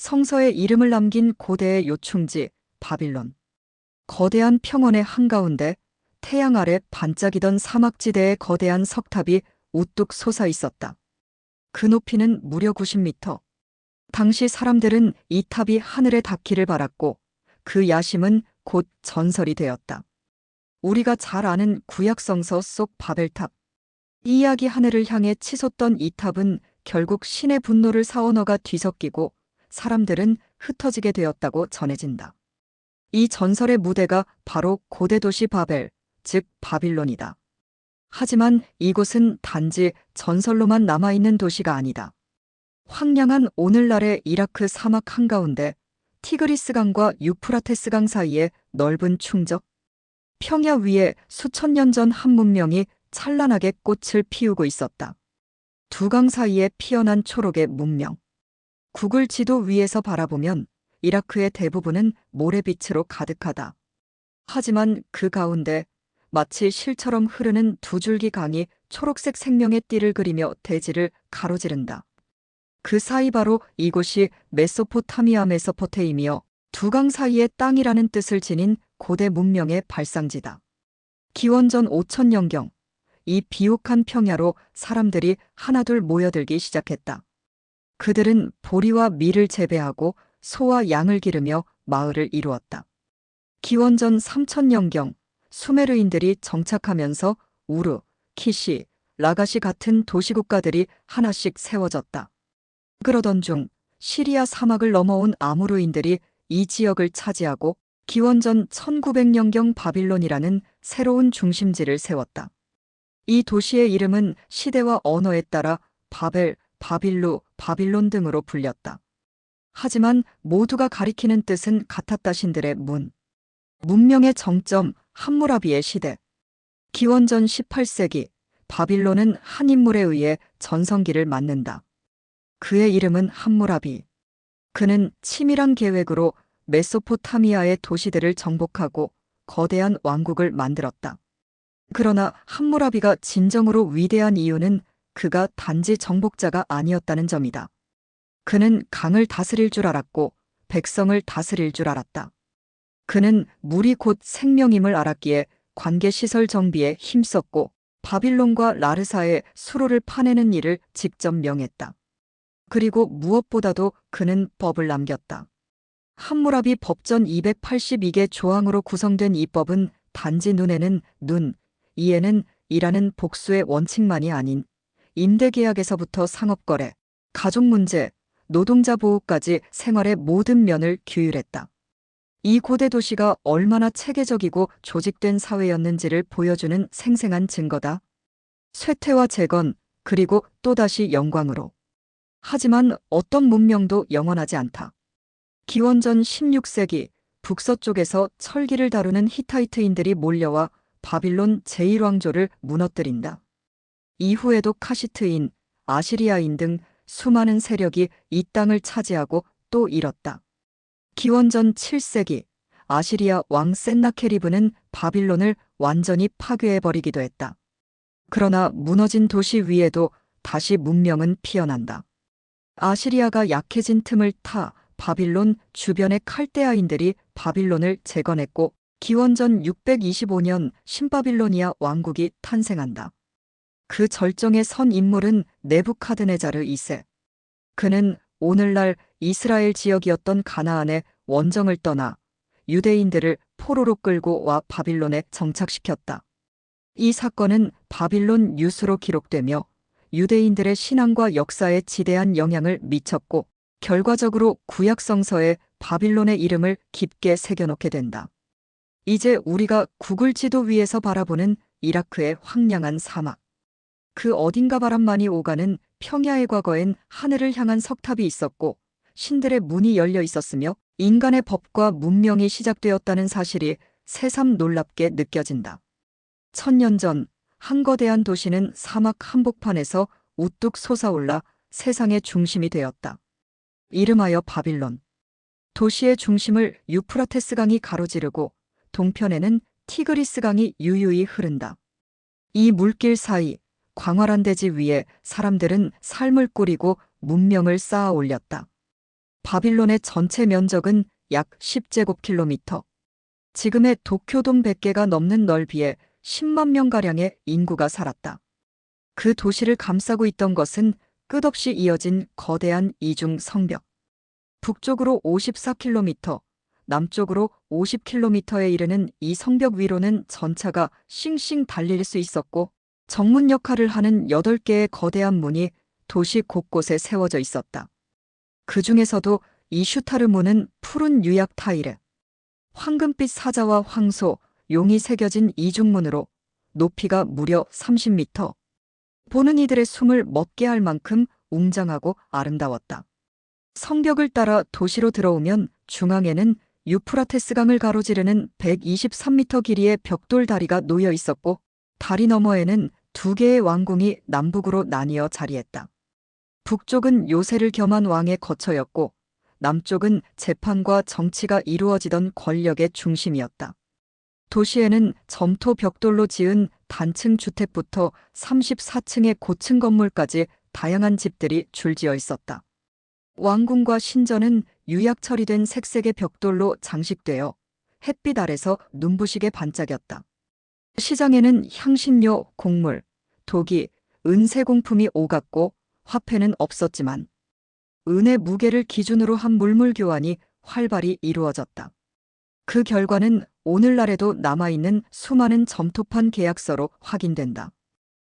성서에 이름을 남긴 고대의 요충지 바빌론. 거대한 평원의 한가운데 태양 아래 반짝이던 사막지대의 거대한 석탑이 우뚝 솟아 있었다. 그 높이는 무려 90m. 당시 사람들은 이 탑이 하늘에 닿기를 바랐고 그 야심은 곧 전설이 되었다. 우리가 잘 아는 구약성서 속 바벨탑. 이 이야기 하늘을 향해 치솟던 이 탑은 결국 신의 분노를 사원어가 뒤섞이고 사람들은 흩어지게 되었다고 전해진다. 이 전설의 무대가 바로 고대 도시 바벨, 즉 바빌론이다. 하지만 이곳은 단지 전설로만 남아있는 도시가 아니다. 황량한 오늘날의 이라크 사막 한가운데 티그리스강과 유프라테스강 사이의 넓은 충적, 평야 위에 수천 년 전 한 문명이 찬란하게 꽃을 피우고 있었다. 두 강 사이에 피어난 초록의 문명. 구글 지도 위에서 바라보면 이라크의 대부분은 모래빛으로 가득하다. 하지만 그 가운데 마치 실처럼 흐르는 두 줄기 강이 초록색 생명의 띠를 그리며 대지를 가로지른다. 그 사이 바로 이곳이 메소포타미아 메소포테이미어, 두 강 사이의 땅이라는 뜻을 지닌 고대 문명의 발상지다. 기원전 5000년경, 이 비옥한 평야로 사람들이 하나둘 모여들기 시작했다. 그들은 보리와 밀을 재배하고 소와 양을 기르며 마을을 이루었다. 기원전 3000년경, 수메르인들이 정착하면서 우르, 키시, 라가시 같은 도시국가들이 하나씩 세워졌다. 그러던 중 시리아 사막을 넘어온 아무르인들이 이 지역을 차지하고 기원전 1900년경 바빌론이라는 새로운 중심지를 세웠다. 이 도시의 이름은 시대와 언어에 따라 바벨, 바빌루, 바빌론 등으로 불렸다. 하지만 모두가 가리키는 뜻은 같았다. 신들의 문명의 정점, 함무라비의 시대. 기원전 18세기, 바빌론은 한 인물에 의해 전성기를 맞는다. 그의 이름은 함무라비. 그는 치밀한 계획으로 메소포타미아의 도시들을 정복하고 거대한 왕국을 만들었다. 그러나 함무라비가 진정으로 위대한 이유는 그가 단지 정복자가 아니었다는 점이다. 그는 강을 다스릴 줄 알았고 백성을 다스릴 줄 알았다. 그는 물이 곧 생명임을 알았기에 관계시설 정비에 힘썼고 바빌론과 라르사의 수로를 파내는 일을 직접 명했다. 그리고 무엇보다도 그는 법을 남겼다. 함무라비 법전 282개 조항으로 구성된 이 법은 단지 눈에는 눈, 이에는 이라는 복수의 원칙만이 아닌 임대계약에서부터 상업거래, 가족문제, 노동자 보호까지 생활의 모든 면을 규율했다. 이 고대 도시가 얼마나 체계적이고 조직된 사회였는지를 보여주는 생생한 증거다. 쇠퇴와 재건, 그리고 또다시 영광으로. 하지만 어떤 문명도 영원하지 않다. 기원전 16세기 북서쪽에서 철기를 다루는 히타이트인들이 몰려와 바빌론 제1왕조를 무너뜨린다. 이후에도 카시트인, 아시리아인 등 수많은 세력이 이 땅을 차지하고 또 잃었다. 기원전 7세기 아시리아 왕 센나케리브는 바빌론을 완전히 파괴해버리기도 했다. 그러나 무너진 도시 위에도 다시 문명은 피어난다. 아시리아가 약해진 틈을 타 바빌론 주변의 칼데아인들이 바빌론을 재건했고 기원전 625년 신바빌로니아 왕국이 탄생한다. 그 절정에 선 인물은 네부카드네자르 2세. 그는 오늘날 이스라엘 지역이었던 가나안의 원정을 떠나 유대인들을 포로로 끌고 와 바빌론에 정착시켰다. 이 사건은 바빌론 뉴스로 기록되며 유대인들의 신앙과 역사에 지대한 영향을 미쳤고 결과적으로 구약성서에 바빌론의 이름을 깊게 새겨놓게 된다. 이제 우리가 구글 지도 위에서 바라보는 이라크의 황량한 사막. 그 어딘가 바람만이 오가는 평야의 과거엔 하늘을 향한 석탑이 있었고 신들의 문이 열려 있었으며 인간의 법과 문명이 시작되었다는 사실이 새삼 놀랍게 느껴진다. 1000년 전 한 거대한 도시는 사막 한복판에서 우뚝 솟아올라 세상의 중심이 되었다. 이름하여 바빌론. 도시의 중심을 유프라테스강이 가로지르고 동편에는 티그리스강이 유유히 흐른다. 이 물길 사이 광활한 대지 위에 사람들은 삶을 꾸리고 문명을 쌓아 올렸다. 바빌론의 전체 면적은 약 10제곱킬로미터. 지금의 도쿄돔 100개가 넘는 넓이에 10만 명가량의 인구가 살았다. 그 도시를 감싸고 있던 것은 끝없이 이어진 거대한 이중 성벽. 북쪽으로 54킬로미터, 남쪽으로 50킬로미터에 이르는 이 성벽 위로는 전차가 싱싱 달릴 수 있었고, 정문 역할을 하는 8개의 거대한 문이 도시 곳곳에 세워져 있었다. 그 중에서도 이 슈타르 문은 푸른 유약 타일에 황금빛 사자와 황소, 용이 새겨진 이중문으로 높이가 무려 30미터. 보는 이들의 숨을 멎게 할 만큼 웅장하고 아름다웠다. 성벽을 따라 도시로 들어오면 중앙에는 유프라테스 강을 가로지르는 123미터 길이의 벽돌 다리가 놓여 있었고, 다리 너머에는 2개의 왕궁이 남북으로 나뉘어 자리했다. 북쪽은 요새를 겸한 왕의 거처였고, 남쪽은 재판과 정치가 이루어지던 권력의 중심이었다. 도시에는 점토 벽돌로 지은 단층 주택부터 34층의 고층 건물까지 다양한 집들이 줄지어 있었다. 왕궁과 신전은 유약 처리된 색색의 벽돌로 장식되어 햇빛 아래서 눈부시게 반짝였다. 시장에는 향신료, 곡물, 도기, 은세 공품이 오갔고 화폐는 없었지만 은의 무게를 기준으로 한 물물 교환이 활발히 이루어졌다. 그 결과는 오늘날에도 남아있는 수많은 점토판 계약서로 확인된다.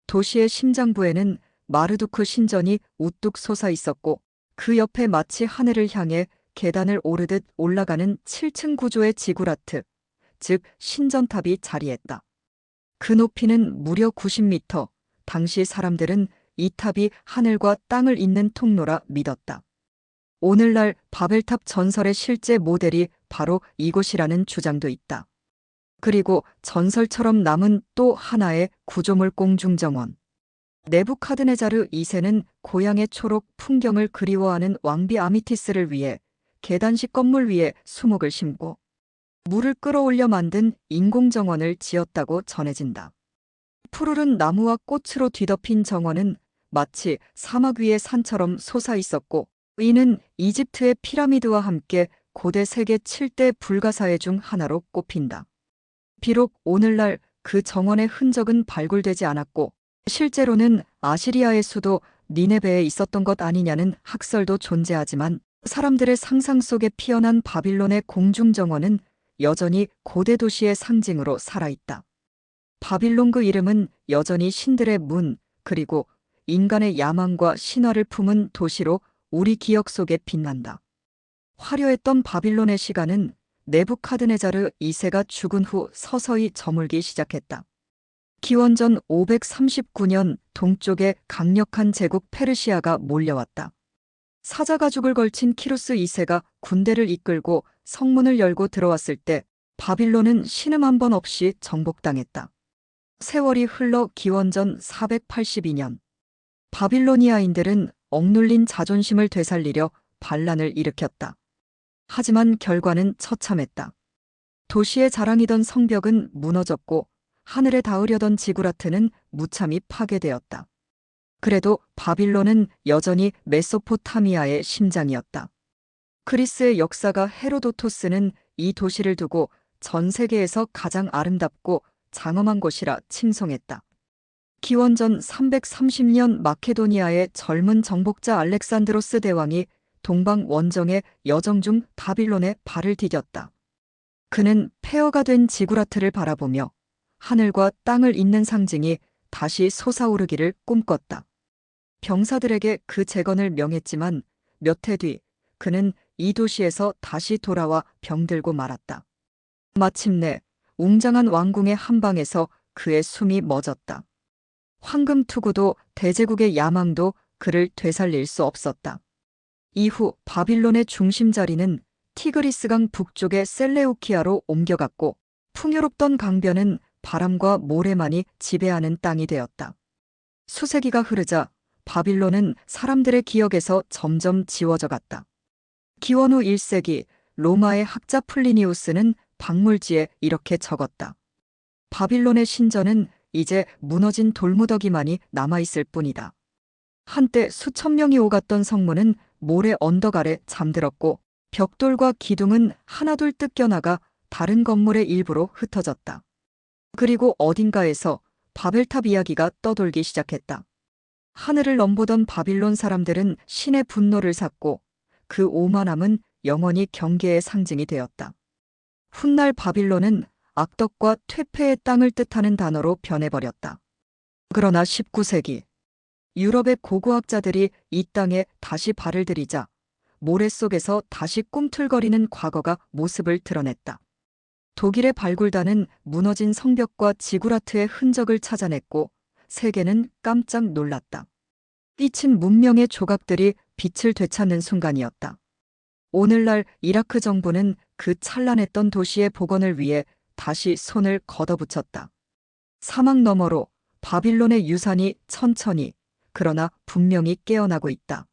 도시의 심장부에는 마르두크 신전이 우뚝 솟아 있었고, 그 옆에 마치 하늘을 향해 계단을 오르듯 올라가는 7층 구조의 지구라트, 즉 신전탑이 자리했다. 그 높이는 무려 90미터. 당시 사람들은 이 탑이 하늘과 땅을 잇는 통로라 믿었다. 오늘날 바벨탑 전설의 실제 모델이 바로 이곳이라는 주장도 있다. 그리고 전설처럼 남은 또 하나의 구조물 공중정원. 네부카드네자르 2세는 고향의 초록 풍경을 그리워하는 왕비 아미티스를 위해 계단식 건물 위에 수목을 심고 물을 끌어올려 만든 인공정원을 지었다고 전해진다. 푸르른 나무와 꽃으로 뒤덮인 정원은 마치 사막 위의 산처럼 솟아 있었고, 이는 이집트의 피라미드와 함께 고대 세계 7대 불가사의 중 하나로 꼽힌다. 비록 오늘날 그 정원의 흔적은 발굴되지 않았고, 실제로는 아시리아의 수도 니네베에 있었던 것 아니냐는 학설도 존재하지만, 사람들의 상상 속에 피어난 바빌론의 공중정원은 여전히 고대 도시의 상징으로 살아있다. 바빌론 그 이름은 여전히 신들의 문, 그리고 인간의 야망과 신화를 품은 도시로 우리 기억 속에 빛난다. 화려했던 바빌론의 시간은 네부카드네자르 2세가 죽은 후 서서히 저물기 시작했다. 기원전 539년 동쪽에 강력한 제국 페르시아가 몰려왔다. 사자가죽을 걸친 키루스 2세가 군대를 이끌고 성문을 열고 들어왔을 때 바빌론은 신음 한 번 없이 정복당했다. 세월이 흘러 기원전 482년 바빌로니아인들은 억눌린 자존심을 되살리려 반란을 일으켰다. 하지만 결과는 처참했다. 도시의 자랑이던 성벽은 무너졌고 하늘에 닿으려던 지구라트는 무참히 파괴되었다. 그래도 바빌론은 여전히 메소포타미아의 심장이었다. 그리스의 역사가 헤로도토스는 이 도시를 두고 전 세계에서 가장 아름답고 장엄한 곳이라 칭송했다. 기원전 330년 마케도니아의 젊은 정복자 알렉산드로스 대왕이 동방 원정의 여정 중 바빌론에 발을 디뎠다. 그는 폐허가 된 지구라트를 바라보며 하늘과 땅을 잇는 상징이 다시 솟아오르기를 꿈꿨다. 병사들에게 그 재건을 명했지만 몇 해 뒤 그는 이 도시에서 다시 돌아와 병들고 말았다. 마침내 웅장한 왕궁의 한방에서 그의 숨이 멎었다. 황금 투구도 대제국의 야망도 그를 되살릴 수 없었다. 이후 바빌론의 중심 자리는 티그리스강 북쪽의 셀레우키아로 옮겨갔고, 풍요롭던 강변은 바람과 모래만이 지배하는 땅이 되었다. 수세기가 흐르자 바빌론은 사람들의 기억에서 점점 지워져 갔다. 기원 후 1세기 로마의 학자 플리니우스는 박물지에 이렇게 적었다. 바빌론의 신전은 이제 무너진 돌무더기만이 남아있을 뿐이다. 한때 수천 명이 오갔던 성문은 모래 언덕 아래 잠들었고 벽돌과 기둥은 하나둘 뜯겨나가 다른 건물의 일부로 흩어졌다. 그리고 어딘가에서 바벨탑 이야기가 떠돌기 시작했다. 하늘을 넘보던 바빌론 사람들은 신의 분노를 샀고 그 오만함은 영원히 경계의 상징이 되었다. 훗날 바빌론은 악덕과 퇴폐의 땅을 뜻하는 단어로 변해버렸다. 그러나 19세기 유럽의 고고학자들이 이 땅에 다시 발을 들이자 모래 속에서 다시 꿈틀거리는 과거가 모습을 드러냈다. 독일의 발굴단은 무너진 성벽과 지구라트의 흔적을 찾아냈고 세계는 깜짝 놀랐다. 삐친 문명의 조각들이 빛을 되찾는 순간이었다. 오늘날 이라크 정부는 그 찬란했던 도시의 복원을 위해 다시 손을 걷어붙였다. 사막 너머로 바빌론의 유산이 천천히 그러나 분명히 깨어나고 있다.